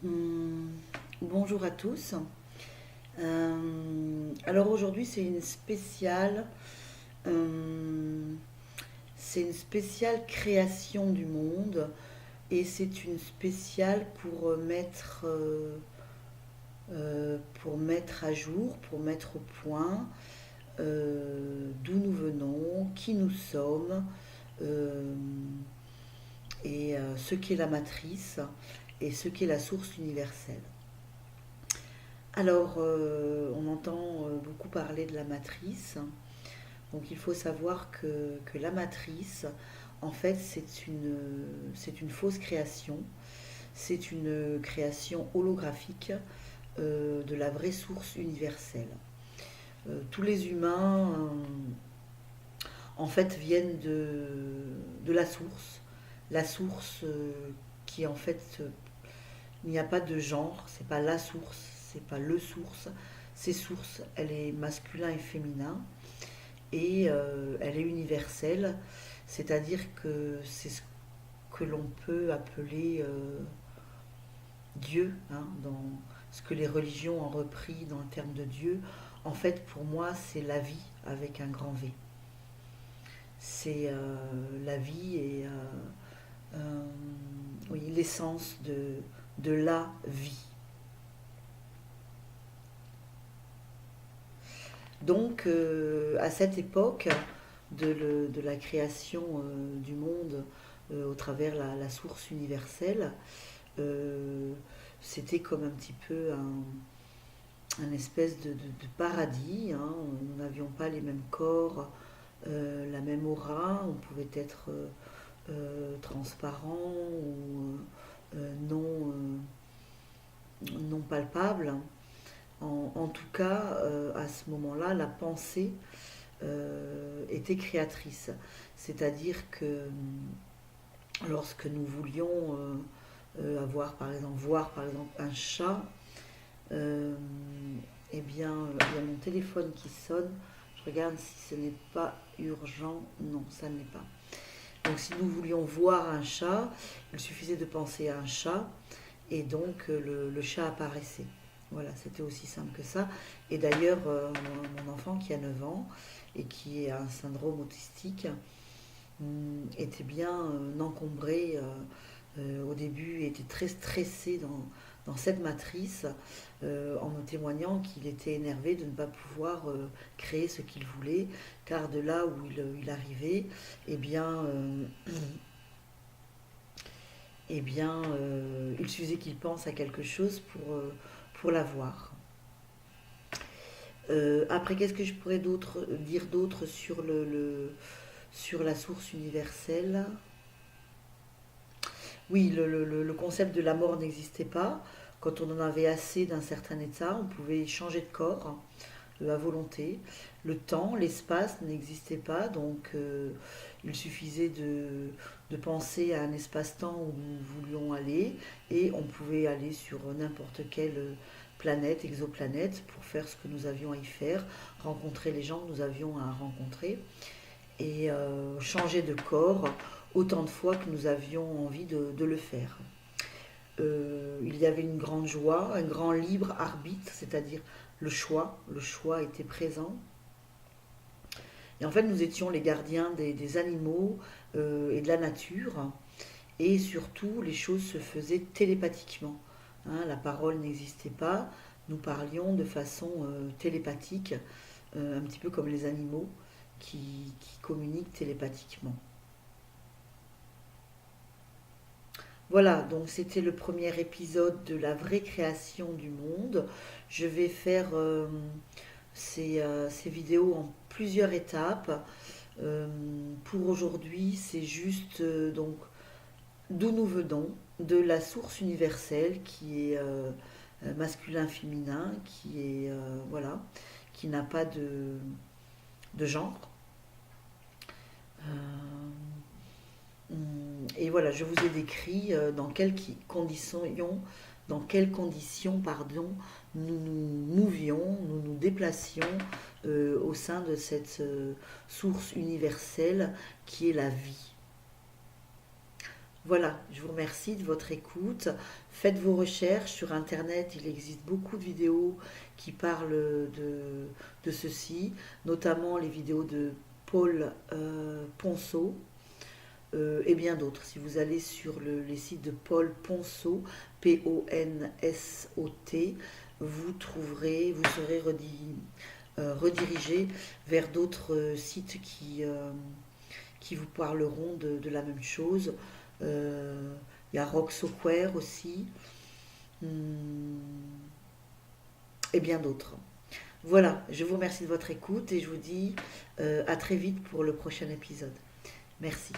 Hum, Bonjour à tous. Alors aujourd'hui hum, c'est une spéciale création du monde et c'est une spéciale pour mettre à jour, pour mettre au point d'où nous venons, qui nous sommes euh, et ce qu'est la matrice et ce qu'est la source universelle. Alors, on entend beaucoup parler de la matrice. Donc, il faut savoir que la matrice, en fait, c'est une fausse création. C'est une création holographique de la vraie source universelle. Tous les humains, en fait, viennent de la source. La source qui, en fait, il n'y a pas de genre, c'est pas la source, c'est pas le source. C'est source, elle est masculin et féminin et elle est universelle, c'est-à-dire que c'est ce que l'on peut appeler Dieu, hein, dans ce que les religions ont repris dans le terme de Dieu. En fait, pour moi, c'est la vie avec un grand V. C'est la vie et euh, oui, l'essence de la vie. Donc, à cette époque de la création du monde au travers la source universelle, euh, c'était comme un petit peu un espèce de paradis, hein. Nous n'avions pas les mêmes corps, la même aura, on pouvait être transparent ou non palpable. En tout cas, à ce moment-là, la pensée était créatrice. C'est-à-dire que lorsque nous voulions voir par exemple un chat, euh, eh bien, il y a mon téléphone qui sonne. Je regarde si ce n'est pas urgent. Non, ça ne l'est pas. Donc, si nous voulions voir un chat, il suffisait de penser à un chat et donc le chat apparaissait. Voilà, c'était aussi simple que ça. Et d'ailleurs, mon enfant qui a 9 ans et qui a un syndrome autistique était bien encombré au début, était très stressé dans cette matrice en me témoignant qu'il était énervé de ne pas pouvoir créer ce qu'il voulait, car de là où il arrivait, eh bien, il suffisait qu'il pense à quelque chose pour l'avoir. Après, qu'est-ce que je pourrais dire d'autre sur sur la source universelle? Oui, le concept de la mort n'existait pas. Quand on en avait assez d'un certain état, on pouvait changer de corps à volonté. Le temps, l'espace n'existait pas, donc il suffisait de penser à un espace-temps où nous voulions aller et on pouvait aller sur n'importe quelle planète, exoplanète, pour faire ce que nous avions à y faire, rencontrer les gens que nous avions à rencontrer et changer de corps autant de fois que nous avions envie de le faire. Il y avait une grande joie, un grand libre arbitre, c'est-à-dire le choix était présent. Et en fait, nous étions les gardiens des animaux et de la nature, et surtout, les choses se faisaient télépathiquement. Hein, la parole n'existait pas, nous parlions de façon télépathique, un petit peu comme les animaux qui communiquent télépathiquement. Voilà, donc c'était le premier épisode de la vraie création du monde. Je vais faire ces vidéos en plusieurs étapes. Euh, pour aujourd'hui, c'est juste donc d'où nous venons, de la source universelle qui est masculin-féminin, qui est voilà, qui n'a pas de genre. Euh, et voilà, je vous ai décrit dans quelles conditions pardon, nous nous mouvions, nous nous déplacions au sein de cette source universelle qui est la vie. Voilà, je vous remercie de votre écoute. Faites vos recherches sur Internet. Il existe beaucoup de vidéos qui parlent de ceci, notamment les vidéos de Paul Ponceau et bien d'autres. Si vous allez sur les sites de Paul Ponceau, Ponsot, vous trouverez, vous serez redirigé vers d'autres sites qui vous parleront de la même chose. Il y a Rock Software aussi, hum, et bien d'autres. Voilà, je vous remercie de votre écoute et je vous dis à très vite pour le prochain épisode. Merci.